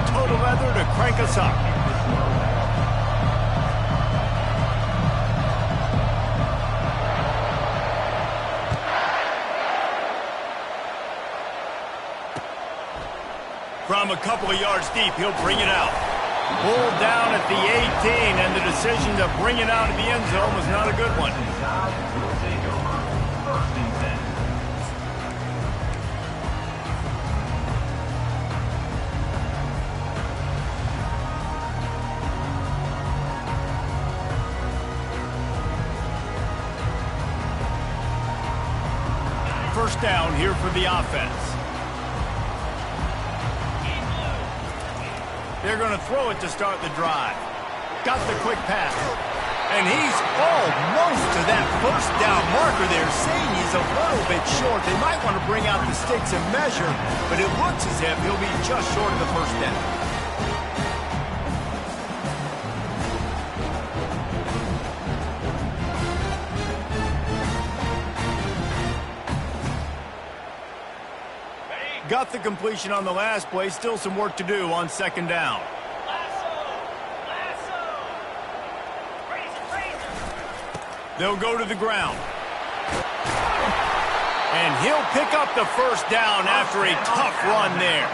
Total Leather to crank us up. From a couple of yards deep, he'll bring it out. Pulled down at the 18, and the decision to bring it out of the end zone was not a good one. First down here for the offense. They're going to throw it to start the drive. Got the quick pass. And he's almost to that first down marker there, saying he's a little bit short. They might want to bring out the sticks and measure, but it looks as if he'll be just short of the first down. Got the completion on the last play. Still some work to do on second down. They'll go to the ground. And he'll pick up the first down after a tough run there.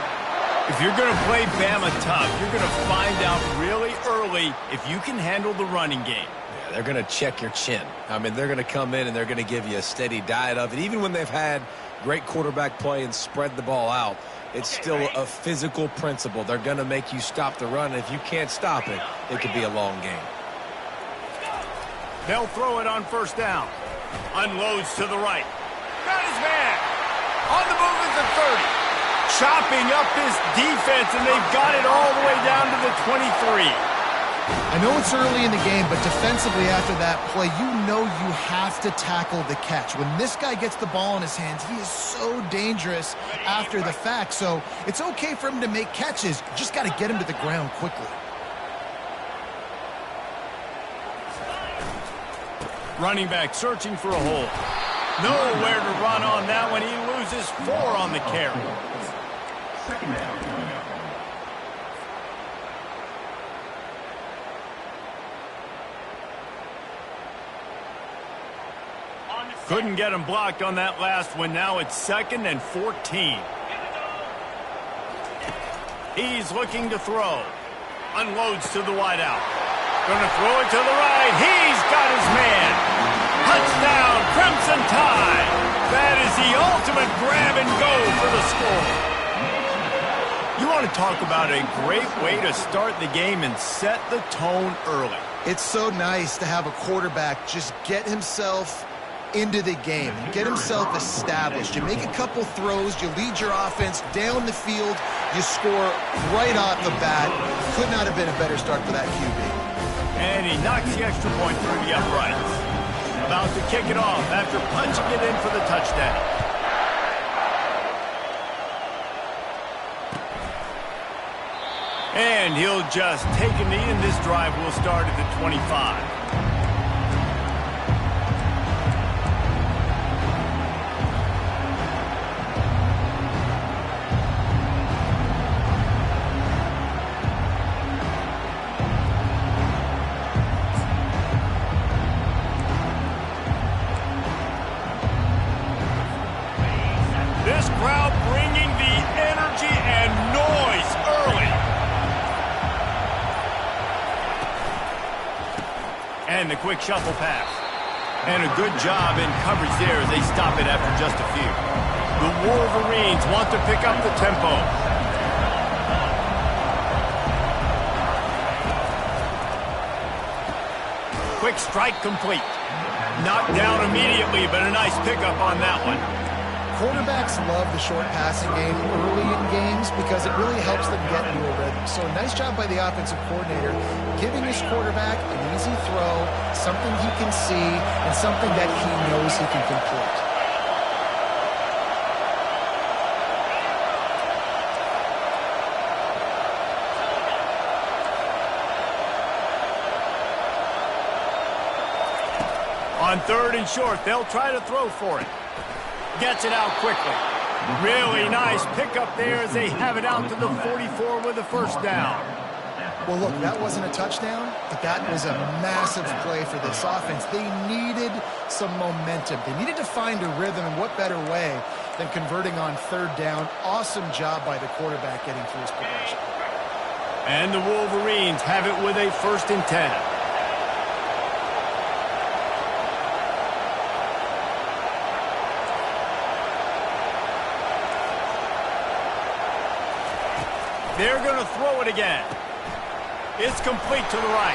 If you're going to play Bama tough, you're going to find out really early if you can handle the running game. Yeah, they're going to check your chin. I mean, they're going to come in and they're going to give you a steady diet of it. Even when they've had great quarterback play and spread the ball out, it's still a physical principle. They're going to make you stop the run. If you can't stop it, it could be a long game. They'll throw it on first down. Unloads to the right. Got his man. On the move at the 30. Chopping up this defense, and they've got it all the way down to the 23. I know it's early in the game, but defensively after that play, you know you have to tackle the catch. When this guy gets the ball in his hands, he is so dangerous after the fact. So it's okay for him to make catches. You just got to get him to the ground quickly. Running back searching for a hole. Nowhere to run on that one. He loses 4 on the carry. Second down. Couldn't get him blocked on that last one. Now it's 2nd and 14. He's looking to throw. Unloads to the wideout. Gonna throw it to the right. He's got his man. Touchdown, Crimson Tide. That is the ultimate grab and go for the score. You want to talk about a great way to start the game and set the tone early. It's so nice to have a quarterback just get himself into the game, get himself established. You make a couple throws, you lead your offense down the field, you score right off the bat. Could not have been a better start for that QB. And he knocks the extra point through the uprights. About to kick it off after punching it in for the touchdown. And he'll just take a knee, and this drive will start at the 25. This crowd bringing the energy and noise early. And the quick shuffle pass. And a good job in coverage there as they stop it after just a few. The Wolverines want to pick up the tempo. Quick strike complete. Knocked down immediately, but a nice pickup on that one. Quarterbacks love the short passing game early in games because it really helps them get into a rhythm. So nice job by the offensive coordinator giving his quarterback an easy throw, something he can see, and something that he knows he can complete. On 3rd and short, they'll try to throw for it. Gets it out quickly. Really nice pickup there as they have it out to the 44 with a first down. Well, look, that wasn't a touchdown, but that was a massive play for this offense. They needed some momentum. They needed to find a rhythm, and what better way than converting on third down. Awesome job by the quarterback getting through his progression. And the Wolverines have it with a 1st and 10. They're going to throw it again. It's complete to the right.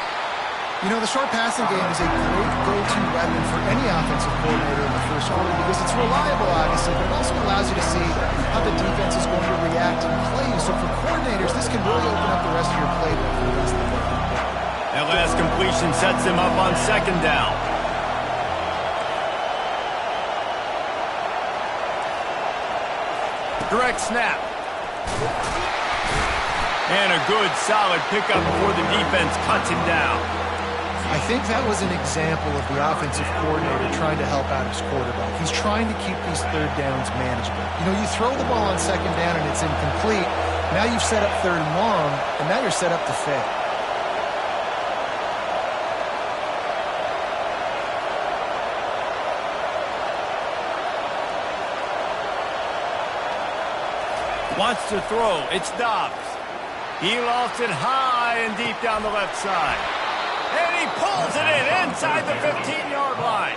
You know, the short passing game is a great go-to weapon for any offensive coordinator in the first quarter because it's reliable, obviously, but it also allows you to see how the defense is going to react and play. So for coordinators, this can really open up the rest of your playbook for the rest of the game. That last completion sets them up on 2nd down. Direct snap. And a good, solid pickup before the defense cuts him down. I think that was an example of the offensive coordinator trying to help out his quarterback. He's trying to keep these third downs manageable. You know, you throw the ball on 2nd down and it's incomplete. Now you've set up 3rd and long, and now you're set up to fail. Wants to throw. It's Dobbs. He lofts it high and deep down the left side. And he pulls it in inside the 15-yard line.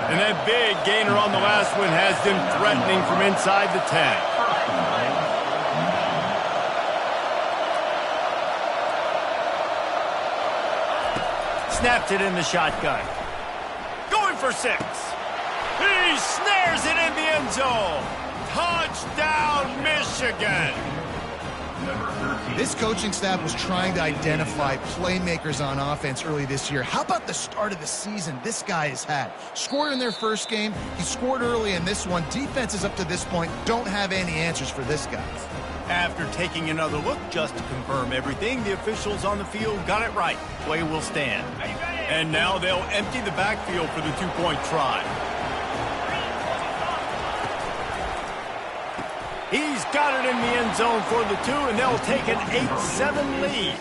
And that big gainer on the last one has them threatening from inside the 10. Snapped it in the shotgun. Going for 6. He snares it in the end zone. Touchdown, Michigan. This coaching staff was trying to identify playmakers on offense early this year. How about the start of the season this guy has had? Scored in their first game. He scored early in this one. Defenses up to this point don't have any answers for this guy. After taking another look just to confirm everything, the officials on the field got it right. Play will stand. And now they'll empty the backfield for the 2-point try. He's got it in the end zone for the 2, and they'll take an 8-7 lead.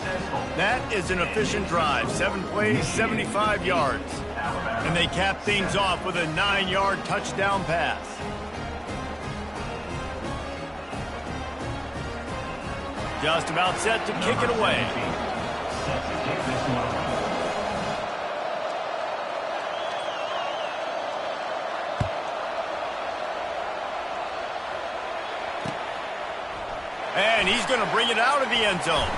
That is an efficient drive. 7 plays, 75 yards. And they cap things off with a 9-yard touchdown pass. Just about set to kick it away. And he's going to bring it out of the end zone.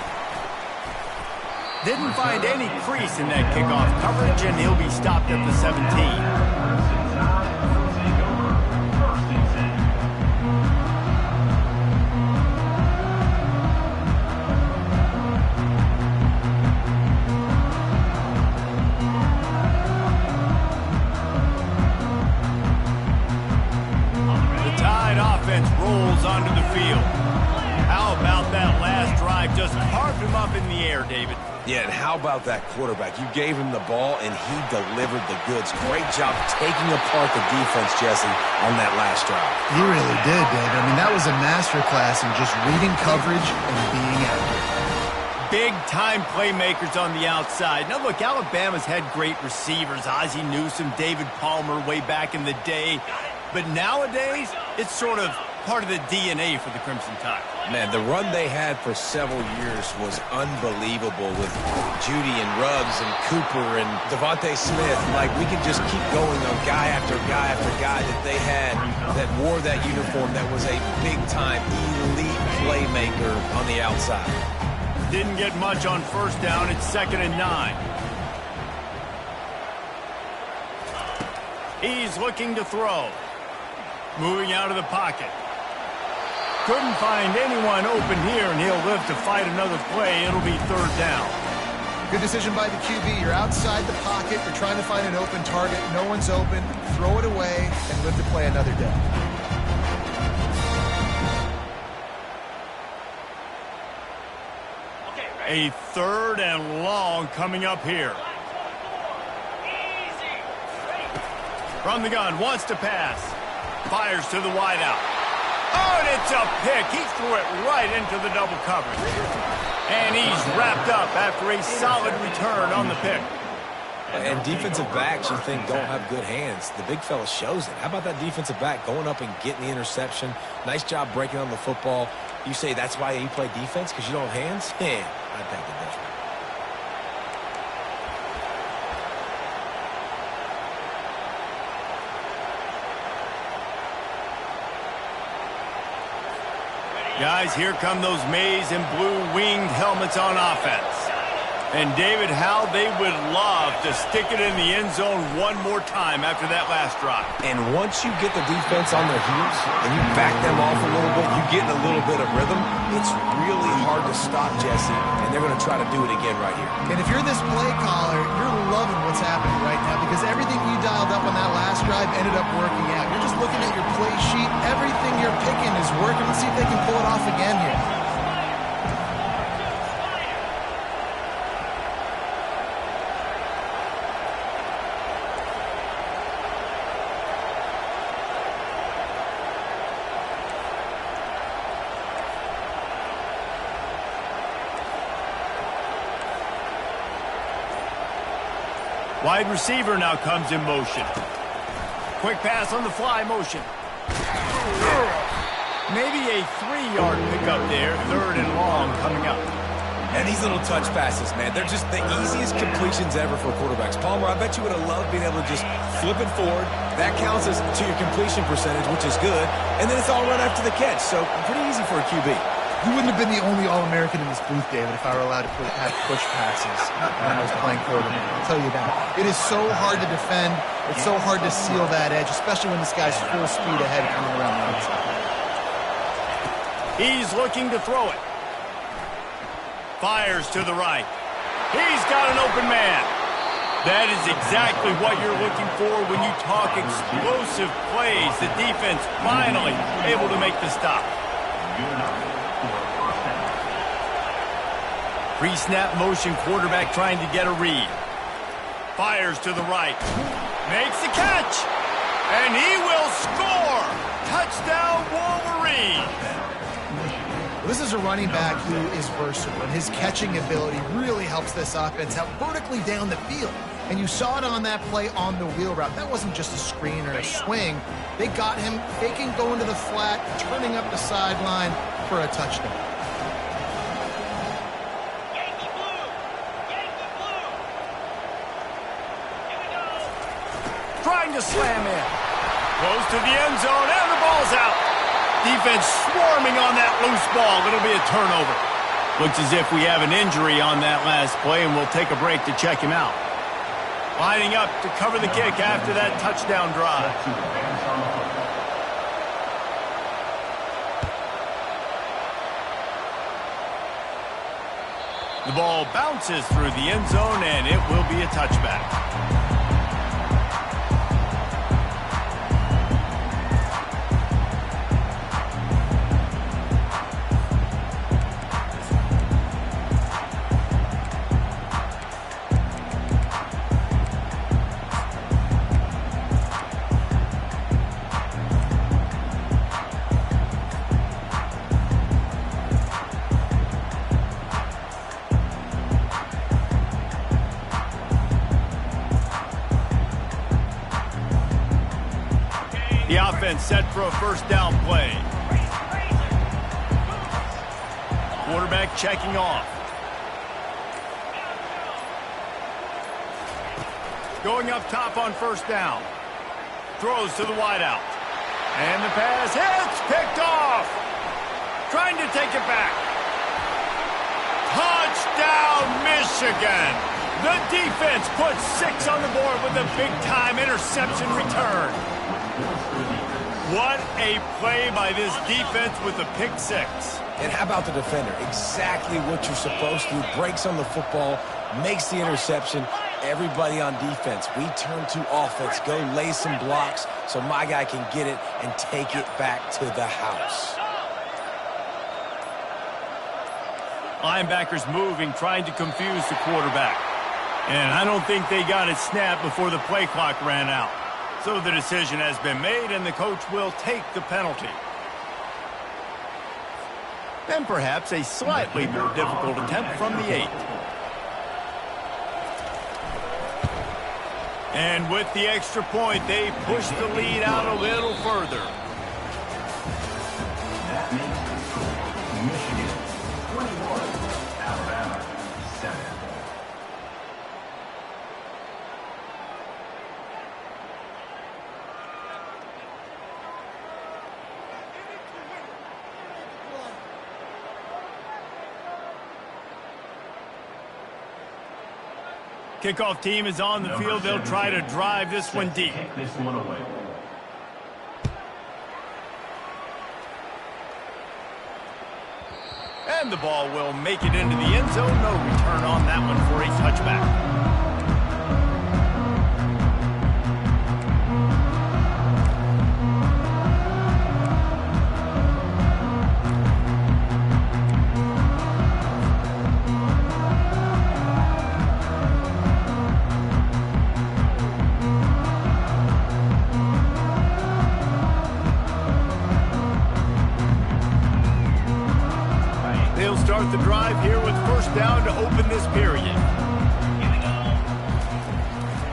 Didn't find any crease in that kickoff coverage, and he'll be stopped at the 17. Rolls onto the field. How about that last drive? Just carved him up in the air, David. Yeah, and how about that quarterback? You gave him the ball, and he delivered the goods. Great job taking apart the defense, Jesse, on that last drive. He really did, David. I mean, that was a masterclass in just reading coverage and being accurate. Big-time playmakers on the outside. Now, look, Alabama's had great receivers. Ozzie Newsome, David Palmer way back in the day. But nowadays, it's sort of part of the DNA for the Crimson Tide. Man, the run they had for several years was unbelievable with Judy and Ruggs and Cooper and Devontae Smith. Like, we could just keep going on guy after guy after guy that they had that wore that uniform that was a big-time elite playmaker on the outside. Didn't get much on first down. It's 2nd and 9. He's looking to throw. Moving out of the pocket. Couldn't find anyone open here, and he'll live to fight another play. It'll be 3rd down. Good decision by the QB. You're outside the pocket. You're trying to find an open target. No one's open. Throw it away and live to play another day. A 3rd and long coming up here. From the gun, wants to pass. Fires to the wideout. Oh, and it's a pick. He threw it right into the double coverage. And he's wrapped up after a solid return on the pick. And defensive backs you think don't have good hands. The big fella shows it. How about that defensive back going up and getting the interception? Nice job breaking on the football. You say that's why you play defense, because you don't have hands? Yeah, I think it does. Guys, here come those maize and blue winged helmets on offense. And David, how they would love to stick it in the end zone one more time after that last drive. And once you get the defense on their heels and you back them off a little bit, you get in a little bit of rhythm, it's really hard to stop, Jesse, and they're going to try to do it again right here. And if you're this play caller, you're loving what's happening right now because everything you dialed up on that last drive ended up working out. You're just looking at your play sheet. Everything you're picking is working. Let's see if they can pull it off again here. Wide receiver now comes in motion. Quick pass on the fly motion. Maybe a 3-yard pickup there. 3rd and long coming up. And these little touch passes, man, they're just the easiest completions ever for quarterbacks. Palmer, I bet you would have loved being able to just flip it forward. That counts as to your completion percentage, which is good. And then it's all right after the catch. So pretty easy for a QB. You wouldn't have been the only All-American in this booth, David, if I were allowed to have push passes when I was playing quarterback. I'll tell you that. It is so hard to defend. It's so hard to seal that edge, especially when this guy's full speed ahead coming around the outside. He's looking to throw it. Fires to the right. He's got an open man. That is exactly what you're looking for when you talk explosive plays. The defense finally able to make the stop. Pre-snap motion quarterback trying to get a read. Fires to the right. Makes the catch. And he will score. Touchdown Wolverine. This is a running back who is versatile, and his catching ability really helps this offense out vertically down the field. And you saw it on that play on the wheel route. That wasn't just a screen or a swing. They got him faking going to the flat, turning up the sideline for a touchdown. Trying to slam in. Goes to the end zone, and the ball's out. Defense swarming on that loose ball. It'll be a turnover. Looks as if we have an injury on that last play, and we'll take a break to check him out. Lining up to cover the kick after that touchdown drive. The ball bounces through the end zone, and it will be a touchback. The offense set for a first down play. Quarterback checking off. Going up top on first down. Throws to the wideout. And the pass hits, picked off. Trying to take it back. Touchdown, Michigan. The defense puts 6 on the board with a big-time interception return. What a play by this defense with a pick 6. And how about the defender? Exactly what you're supposed to do. Breaks on the football, makes the interception. Everybody on defense, we turn to offense. Go lay some blocks so my guy can get it and take it back to the house. Linebackers moving, trying to confuse the quarterback. And I don't think they got it snapped before the play clock ran out. So the decision has been made, and the coach will take the penalty. and perhaps a slightly more difficult attempt from the 8. And with the extra point, they push the lead out a little further. That makes the score Michigan 21, Alabama 7. Kickoff team is on the field. They'll try to drive this one deep. Take this one away. And the ball will make it into the end zone. No return on that one for a touchback. Start the drive here with first down to open this period.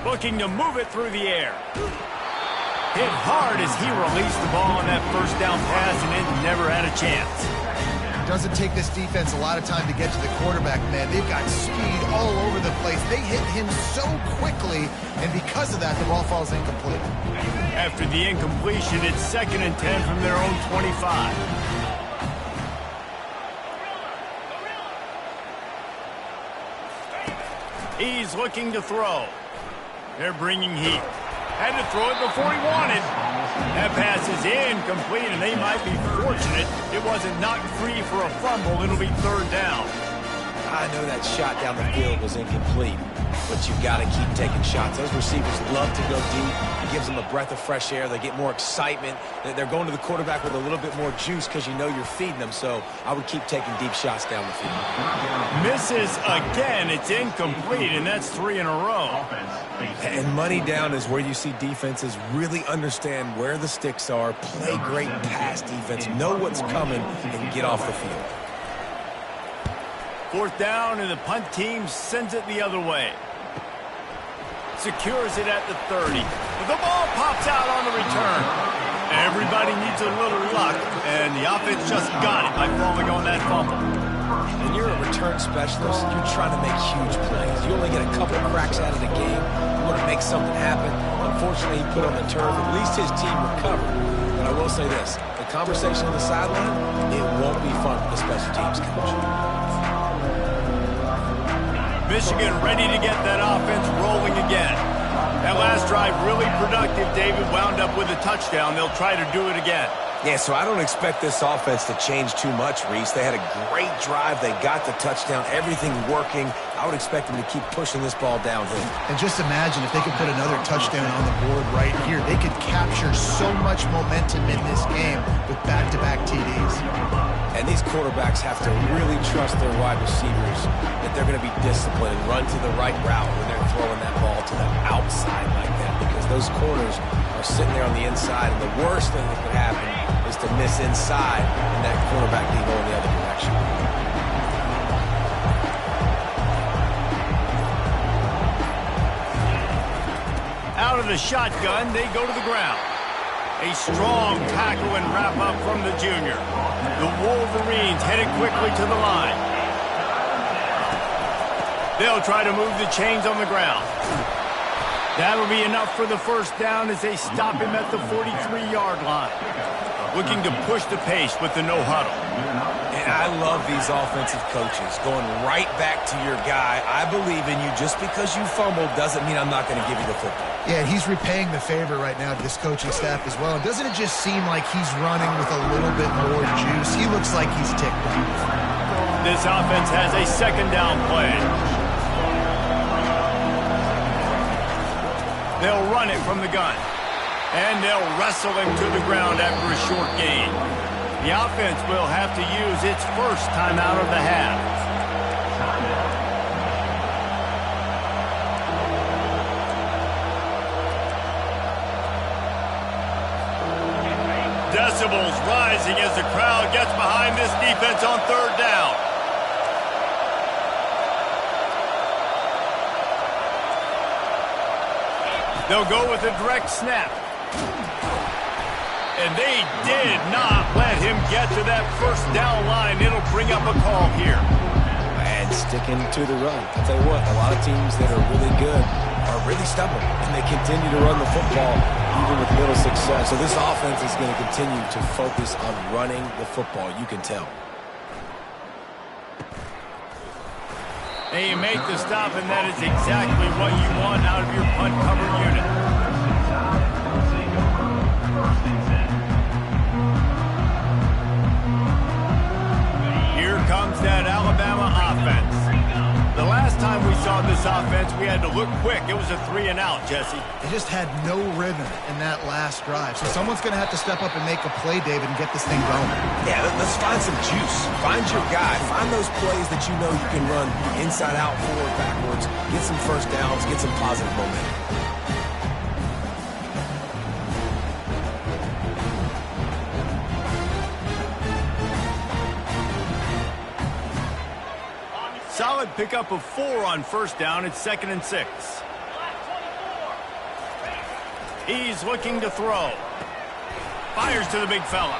Looking to move it through the air. Hit hard as he released the ball on that first down pass, and it never had a chance. Doesn't take this defense a lot of time to get to the quarterback, man. They've got speed all over the place. They hit him so quickly, and because of that, the ball falls incomplete. After the incompletion, it's 2nd and 10 from their own 25. He's looking to throw. They're bringing heat. Had to throw it before he wanted. That pass is incomplete, and they might be fortunate it wasn't knocked free for a fumble. It'll be 3rd down. I know that shot down the field was incomplete, but you've got to keep taking shots. Those receivers love to go deep. It gives them a breath of fresh air. They get more excitement. They're going to the quarterback with a little bit more juice because you know you're feeding them. So I would keep taking deep shots down the field. Misses again. It's incomplete, and that's 3 in a row. And money down is where you see defenses really understand where the sticks are, play great pass defense, know what's coming, and get off the field. 4th down, and the punt team sends it the other way. Secures it at the 30. The ball pops out on the return. Everybody needs a little luck, and the offense just got it by falling on that fumble. When you're a return specialist, you're trying to make huge plays. You only get a couple cracks out of the game. You want to make something happen. Unfortunately, he put on the turf. At least his team recovered. But I will say this, the conversation on the sideline, it won't be fun for the special teams coach. Michigan ready to get that offense rolling again. That last drive really productive. David wound up with a touchdown. They'll try to do it again. Yeah, so I don't expect this offense to change too much, Reese. They had a great drive. They got the touchdown. Everything working. I would expect them to keep pushing this ball downhill. And just imagine if they could put another touchdown on the board right here. They could capture so much momentum in this game with back-to-back TDs. And these quarterbacks have to really trust their wide receivers that they're going to be disciplined and run to the right route when they're throwing that ball to the outside like that, because those corners are sitting there on the inside, and the worst thing that could happen is to miss inside and that quarterback be going the other direction. Out of the shotgun, they go to the ground. A strong tackle and wrap up from the junior. The Wolverines headed quickly to the line. They'll try to move the chains on the ground. That'll be enough for the first down as they stop him at the 43-yard line. Looking to push the pace with the no huddle. And I love these offensive coaches going right back to your guy. I believe in you. Just because you fumbled doesn't mean I'm not going to give you the football. Yeah, he's repaying the favor right now to this coaching staff as well. And doesn't it just seem like he's running with a little bit more juice? He looks like he's ticked off. This offense has a 2nd down play. They'll run it from the gun. And they'll wrestle him to the ground after a short gain. The offense will have to use its first timeout of the half. Decibels rising as the crowd gets behind this defense on third down. They'll go with a direct snap. And they did not let him get to that first down line. It'll bring up a call here. And sticking to the run. I'll tell you what, a lot of teams that are really good are really stubborn, and they continue to run the football even with little success. So this offense is going to continue to focus on running the football. You can tell. And you make the stop, and that is exactly what you want out of your punt cover unit. Here comes that Alabama offense. The last time we saw this offense, we had to look quick. It was a 3-and-out, Jesse. They just had no rhythm in that last drive. So someone's going to have to step up and make a play, David, and get this thing going. Yeah, let's find some juice. Find your guy. Find those plays that you know you can run inside out, forward, backwards. Get some first downs. Get some positive momentum. Solid pickup of 4 on first down. It's 2nd and 6. He's looking to throw. Fires to the big fella.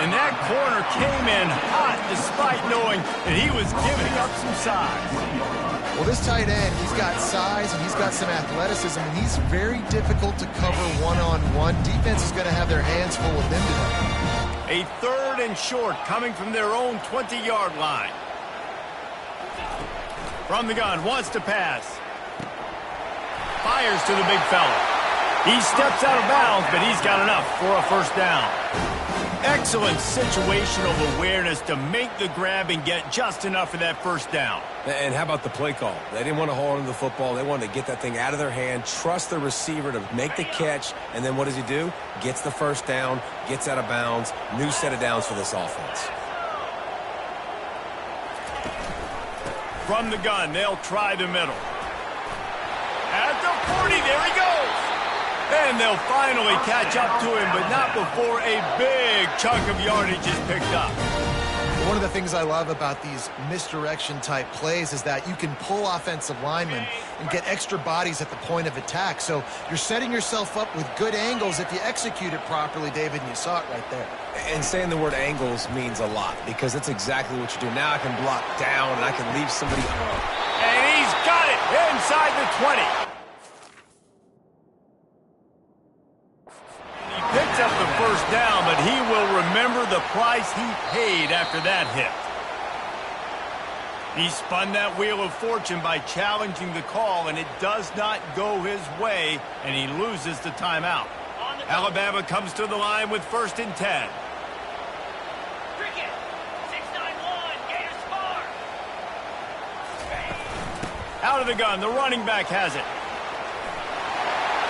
And that corner came in hot despite knowing that he was giving up some size. Well, this tight end, he's got size and he's got some athleticism, and he's very difficult to cover one-on-one. Defense is going to have their hands full with him today. A 3rd and short coming from their own 20-yard line. From the gun, wants to pass. Fires to the big fella. He steps out of bounds, but he's got enough for a first down. Excellent situational awareness to make the grab and get just enough for that first down. And how about the play call? They didn't want to hold on to the football. They wanted to get that thing out of their hand, trust the receiver to make the catch, and then what does he do? Gets the first down, gets out of bounds. New set of downs for this offense. From the gun, they'll try the middle. At the 40, there he goes. And they'll finally catch up to him, but not before a big chunk of yardage is picked up. One of the things I love about these misdirection-type plays is that you can pull offensive linemen and get extra bodies at the point of attack. So you're setting yourself up with good angles if you execute it properly, David, and you saw it right there. And saying the word angles means a lot because that's exactly what you do. Now I can block down and I can leave somebody on. And he's got it inside the 20. He picks up the first down, but he will remember the price he paid after that hit. He spun that wheel of fortune by challenging the call, and it does not go his way, and he loses the timeout. Alabama comes to the line with 1st and 10. Out of the gun, the running back has it.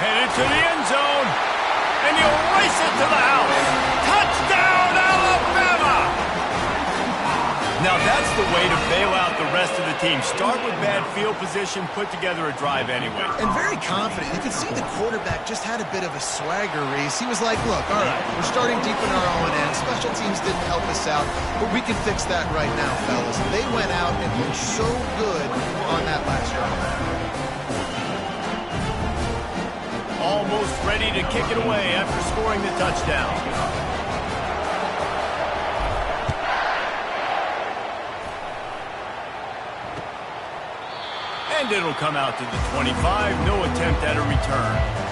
Headed to the end zone, and he'll race it to the house. Touchdown, Alabama! Now that's the way to bail out the rest of the team. Start with bad field position, put together a drive anyway. And very confident. You could see the quarterback just had a bit of a swagger, Reese. He was like, look, all right, we're starting deep in our own end. Special teams didn't help us out, but we can fix that right now, fellas. And they went out and looked so good on that last drive. Almost ready to kick it away after scoring the touchdown. And it'll come out to the 25. No attempt at a return.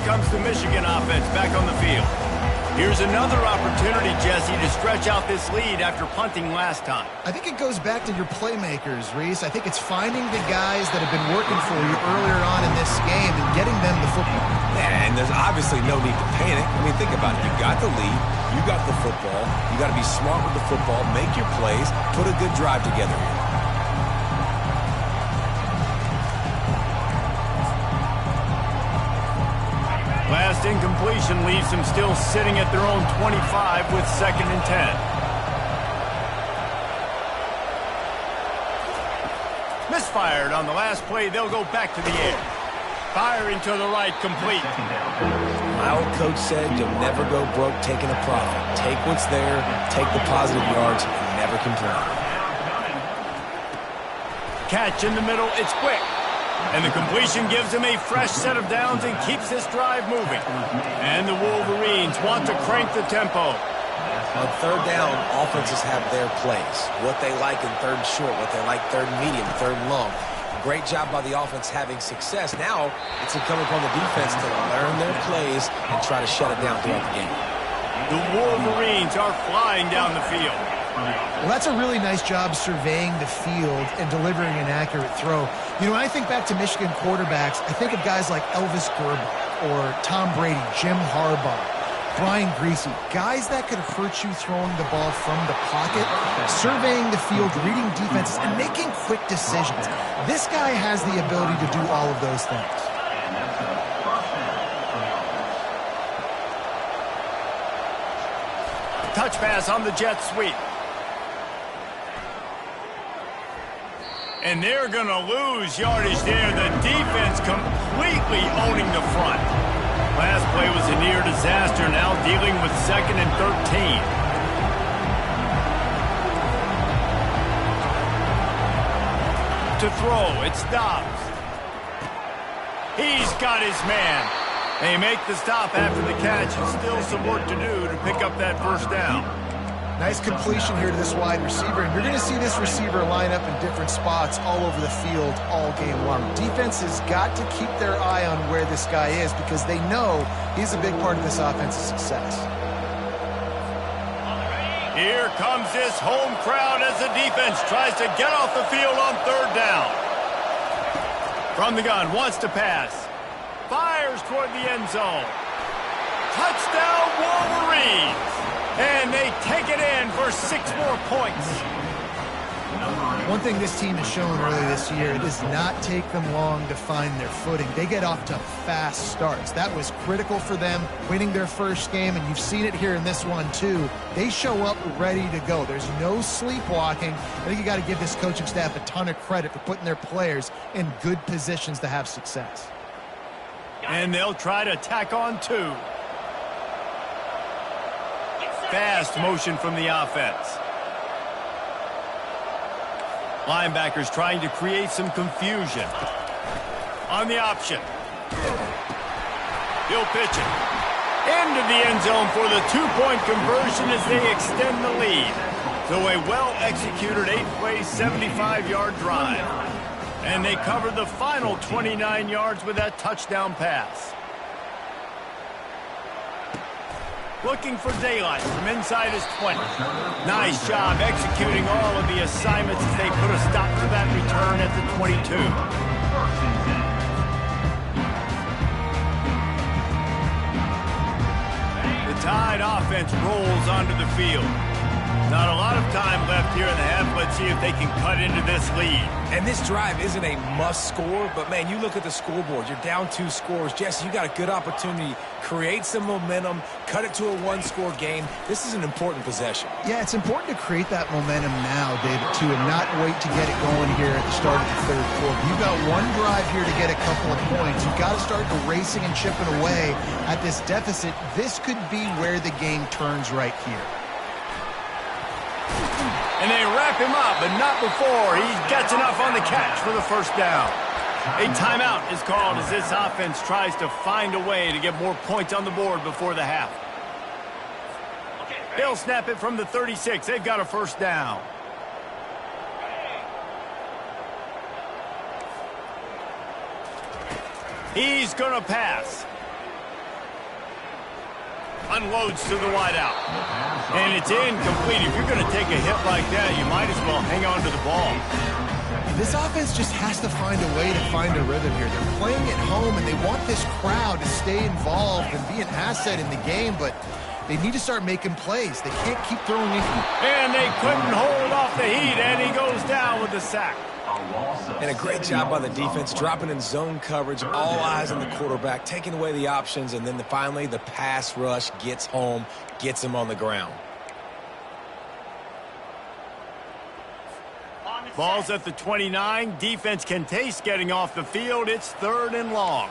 comes the Michigan offense back on the field. Here's another opportunity, Jesse, to stretch out this lead after punting last time. I think it goes back to your playmakers, Reese. I think it's finding the guys that have been working for you earlier on in this game and getting them the football. Yeah, and there's obviously no need to panic. I mean, think about it. You got the lead. You got the football. You got to be smart with the football, make your plays, put a good drive together here. Last incompletion leaves them still sitting at their own 25 with 2nd and 10. Misfired on the last play. They'll go back to the air. Firing to the right, complete. My old coach said you'll never go broke taking a profit. Take what's there, take the positive yards, and never complain. Catch in the middle. It's quick. And the completion gives him a fresh set of downs and keeps this drive moving. And the Wolverines want to crank the tempo. On 3rd down, offenses have their plays. What they like in 3rd and short, what they like 3rd and medium, 3rd and long. Great job by the offense having success. Now it's incumbent upon the defense to learn their plays and try to shut it down throughout the game. The Wolverines are flying down the field. Well, that's a really nice job surveying the field and delivering an accurate throw. You know, when I think back to Michigan quarterbacks, I think of guys like Elvis Grbac or Tom Brady, Jim Harbaugh, Brian Griese, guys that could hurt you throwing the ball from the pocket, surveying the field, reading defenses, and making quick decisions. This guy has the ability to do all of those things. Touch pass on the jet sweep. And they're going to lose yardage there. The defense completely owning the front. Last play was a near disaster, now dealing with 2nd and 13. To throw, it's Dobbs. He's got his man. They make the stop after the catch, and still some work to do to pick up that 1st down. Nice completion here to this wide receiver, and you're going to see this receiver line up in different spots all over the field all game long. Defense has got to keep their eye on where this guy is because they know he's a big part of this offense's success. Here comes this home crowd as the defense tries to get off the field on 3rd down. From the gun, wants to pass. Fires toward the end zone. Touchdown, Wolverines! And they take it in for 6 more points. One thing this team has shown earlier this year, it does not take them long to find their footing. They get off to fast starts. That was critical for them, winning their 1st game, and you've seen it here in this one too. They show up ready to go. There's no sleepwalking. I think you got to give this coaching staff a ton of credit for putting their players in good positions to have success. And they'll try to tack on 2. Fast motion from the offense. Linebackers trying to create some confusion. On the option. He'll pitch it. Into the end zone for the 2-point conversion as they extend the lead. So a well-executed 8-play, 75-yard drive. And they cover the final 29 yards with that touchdown pass. Looking for daylight from inside his 20. Nice job executing all of the assignments as they put a stop to that return at the 22. The Tide offense rolls onto the field. Not a lot of time left here in the half. Let's see if they can cut into this lead. And this drive isn't a must score, but man, you look at the scoreboard. You're down 2 scores. Jesse, you got a good opportunity. Create some momentum. Cut it to a 1-score game. This is an important possession. Yeah, it's important to create that momentum now, David, too, and not wait to get it going here at the start of the 3rd quarter. You've got one drive here to get a couple of points. You've got to start erasing and chipping away at this deficit. This could be where the game turns right here. And they wrap him up, but not before he gets enough on the catch for the 1st down. A timeout is called as this offense tries to find a way to get more points on the board before the half. They'll snap it from the 36. They've got a 1st down. He's going to pass. Unloads to the wideout. And it's incomplete. If you're going to take a hit like that, you might as well hang on to the ball. This offense just has to find a way to find a rhythm here. They're playing at home, and they want this crowd to stay involved and be an asset in the game, but they need to start making plays. They can't keep throwing it. And they couldn't hold off the heat, and he goes down with the sack. And a great job by the defense, dropping in zone coverage, all eyes on the quarterback, taking away the options, and then finally the pass rush gets home, gets him on the ground. Ball's at the 29. Defense can taste getting off the field. It's 3rd and long.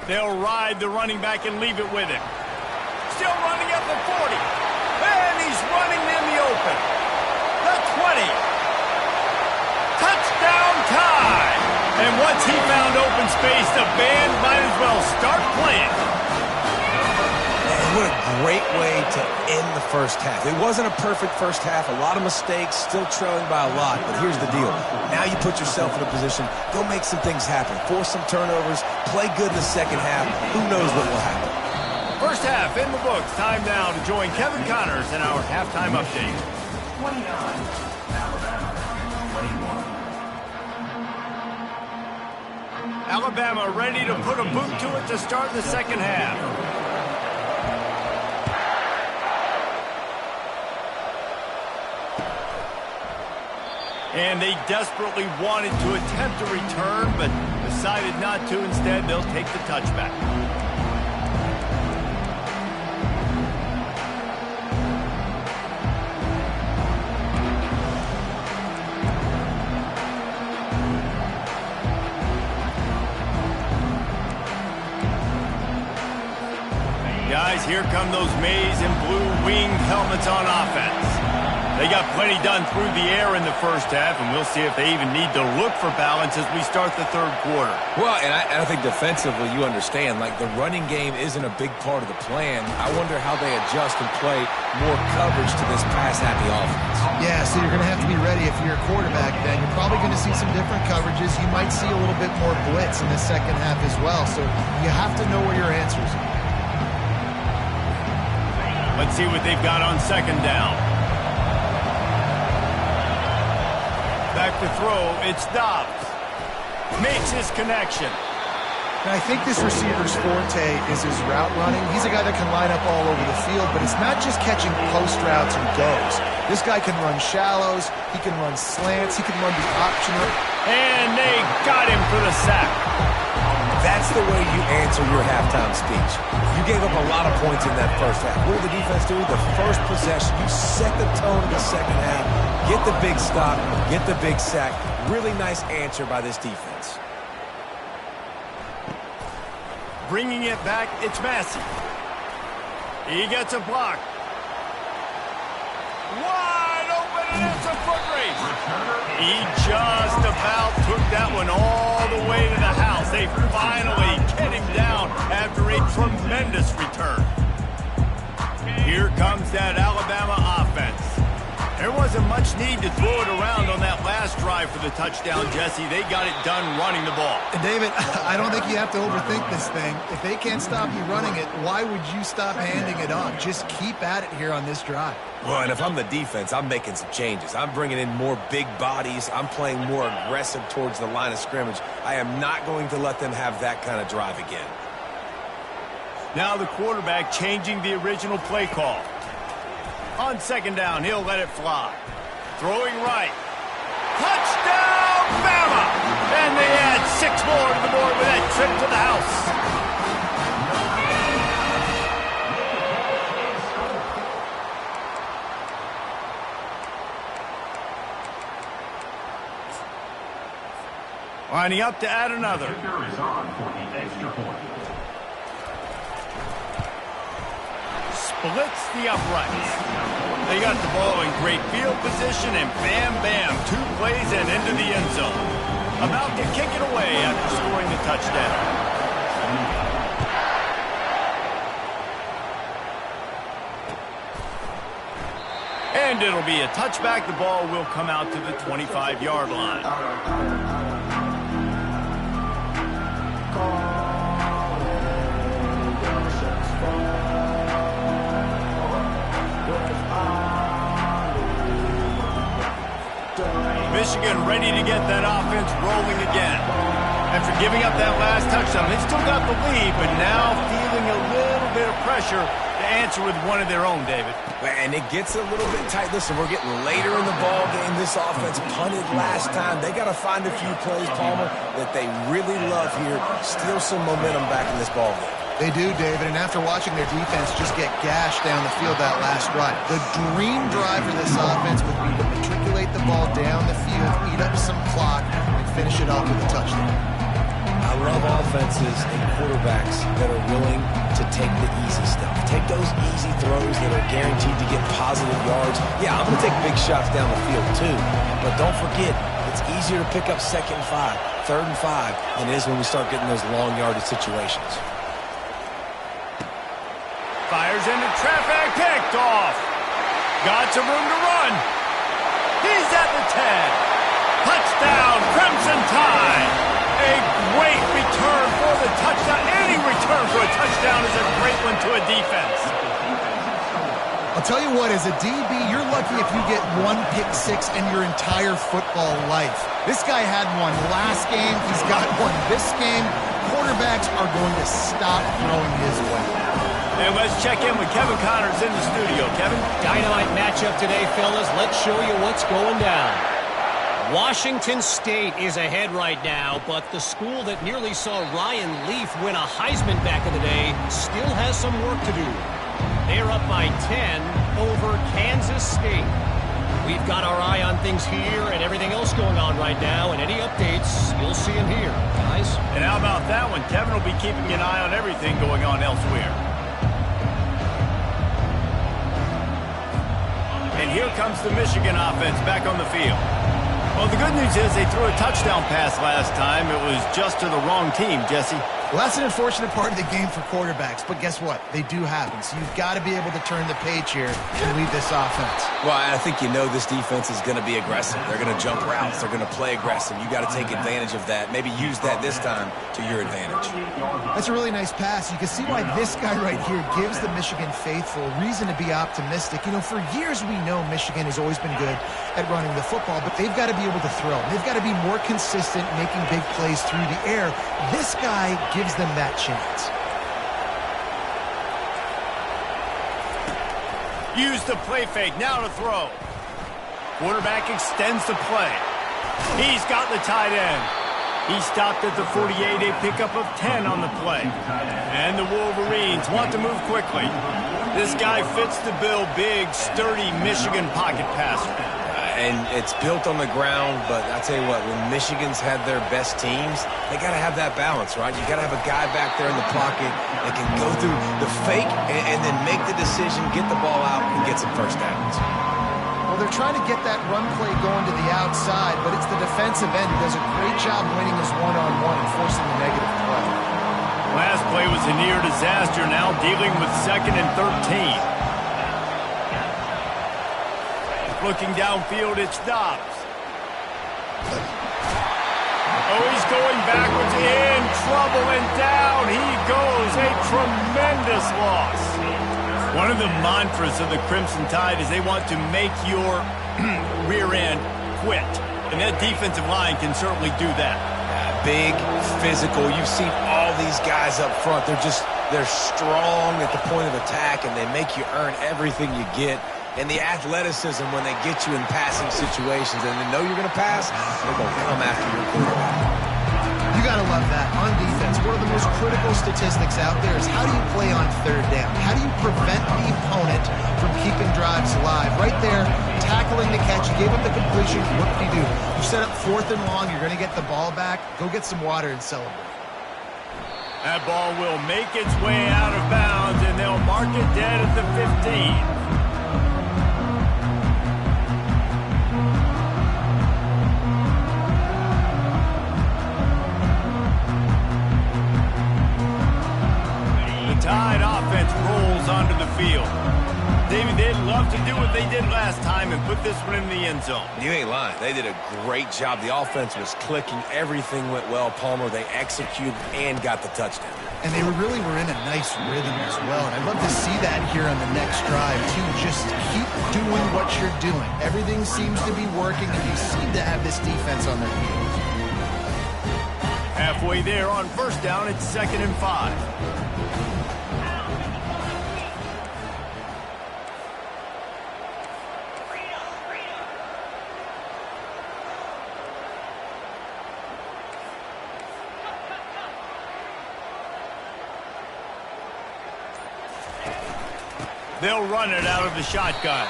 They'll ride the running back and leave it with him. Still running at the 40. And he's running in the open. The 20. Touchdown tie. And once he found open space, the band might as well start playing. Man, what a great way to end the first half. It wasn't a perfect first half. A lot of mistakes, still trailing by a lot. But here's the deal. Now you put yourself in a position, go make some things happen. Force some turnovers, play good in the second half. Who knows what will happen? First half in the books. Time now to join Kevin Connors in our halftime update. 29, Alabama, 21. Alabama ready to put a boot to it to start the second half. And they desperately wanted to attempt a return, but decided not to. Instead, they'll take the touchback. Guys, here come those maize and blue winged helmets on offense. They got plenty done through the air in the first half, and we'll see if they even need to look for balance as we start the third quarter. Well, and I think defensively, you understand, like the running game isn't a big part of the plan. I wonder how they adjust and play more coverage to this pass-happy offense. Yeah, so you're going to have to be ready if you're a quarterback then. You're probably going to see some different coverages. You might see a little bit more blitz in the second half as well, so you have to know where your answers are. Let's see what they've got on second down. Back to throw, it's Dobbs. Makes his connection. And I think this receiver's forte is his route running. He's a guy that can line up all over the field, but it's not just catching post routes and goes. This guy can run shallows, he can run slants, he can run the optional. And they got him for the sack. That's the way you answer your halftime speech. You gave up a lot of points in that first half. What did the defense do? The first possession, you set the tone in the second half, get the big stop, get the big sack. Really nice answer by this defense. Bringing it back, it's Massey. He gets a block. Wide open, and it's a foot race. He just about took that one all the way to the house. They finally get him down after a tremendous return. Here comes that Alabama offense. There wasn't much need to throw it around on that last drive for the touchdown, Jesse. They got it done running the ball. And David, I don't think you have to overthink this thing. If they can't stop you running it, why would you stop handing it off? Just keep at it here on this drive. Well, and if I'm the defense, I'm making some changes. I'm bringing in more big bodies. I'm playing more aggressive towards the line of scrimmage. I am not going to let them have that kind of drive again. Now the quarterback changing the original play call. On second down, he'll let it fly. Throwing right. Touchdown, Bama! And they add 6 more to the board with that trip to the house. Lining up to add another. Kicker is on for the extra point. Splits the uprights. They got the ball in great field position, and bam, bam, 2 plays and into the end zone. About to kick it away after scoring the touchdown. And it'll be a touchback. The ball will come out to the 25-yard line. Michigan ready to get that offense rolling again. After giving up that last touchdown, they still got the lead, but now feeling a little bit of pressure to answer with one of their own, David. And it gets a little bit tight. Listen, we're getting later in the ball game. This offense punted last time. They got to find a few plays, Palmer, that they really love here. Steal some momentum back in this ball game. They do, David, and after watching their defense just get gashed down the field that last run, the dream drive for this offense would be to matriculate the ball down the field, eat up some clock, and finish it off with a touchdown. I love offenses and quarterbacks that are willing to take the easy stuff. Take those easy throws that are guaranteed to get positive yards. Yeah, I'm going to take big shots down the field too, but don't forget, it's easier to pick up 2nd and 5, 3rd and 5 than it is when we start getting those long yardage situations. Fires into traffic, picked off. Got some room to run. He's at the 10. Touchdown, Crimson Tide. A great return for the touchdown. Any return for a touchdown is a great one to a defense. I'll tell you what, as a DB, you're lucky if you get one pick six in your entire football life. This guy had one last game. He's got one this game. Quarterbacks are going to stop throwing his way. And let's check in with Kevin Connors in the studio. Kevin? Dynamite matchup today, fellas. Let's show you what's going down. Washington State is ahead right now, but the school that nearly saw Ryan Leaf win a Heisman back in the day still has some work to do. They're up by 10 over Kansas State. We've got our eye on things here and everything else going on right now, and any updates, you'll see them here, guys. And how about that one? Kevin will be keeping an eye on everything going on elsewhere. And here comes the Michigan offense back on the field. Well, the good news is they threw a touchdown pass last time. It was just to the wrong team, Jesse. Well, that's an unfortunate part of the game for quarterbacks, but guess what? They do happen. So you've got to be able to turn the page here and lead this offense. Well, I think you know this defense is going to be aggressive. They're going to jump routes. They're going to play aggressive. You got to take advantage of that. Maybe use that this time to your advantage. That's a really nice pass. You can see why this guy right here gives the Michigan faithful reason to be optimistic. You know, for years we know Michigan has always been good at running the football, but they've got to be able to throw. They've got to be more consistent making big plays through the air. This guy gives them that chance. Use the play fake, now to throw. Quarterback extends the play. He's got the tight end. He stopped at the 48, a pickup of 10 on the play. And the Wolverines want to move quickly. This guy fits the bill, big, sturdy Michigan pocket passer. And it's built on the ground, but I tell you what, when Michigan's had their best teams, they got to have that balance, right? You got to have a guy back there in the pocket that can go through the fake and then make the decision, get the ball out, and get some first downs. Well, they're trying to get that run play going to the outside, but it's the defensive end who does a great job winning his one-on-one and forcing the negative play. Last play was a near disaster, now dealing with 2nd and 13. Looking downfield, it stops. Oh, he's going backwards, in trouble, and down he goes. A tremendous loss. One of the mantras of the Crimson Tide is they want to make your rear end quit. And that defensive line can certainly do that. Big, physical. You've seen all these guys up front. They're strong at the point of attack, and they make you earn everything you get. And the athleticism when they get you in passing situations and they know you're going to pass, they're going to come after your quarterback. You got to love that. On defense, one of the most critical statistics out there is how do you play on 3rd down? How do you prevent the opponent from keeping drives alive? Right there, tackling the catch. You gave up the completion. What do? You set up 4th and long. You're going to get the ball back. Go get some water and celebrate. That ball will make its way out of bounds, and they'll mark it dead at the 15. Tide offense rolls onto the field. David, they'd love to do what they did last time and put this one in the end zone. You ain't lying. They did a great job. The offense was clicking. Everything went well, Palmer. They executed and got the touchdown. And they really were in a nice rhythm as well. And I'd love to see that here on the next drive, too. Just keep doing what you're doing. Everything seems to be working, and you seem to have this defense on their heels. Halfway there on first down, it's 2nd and 5. They'll run it out of the shotgun.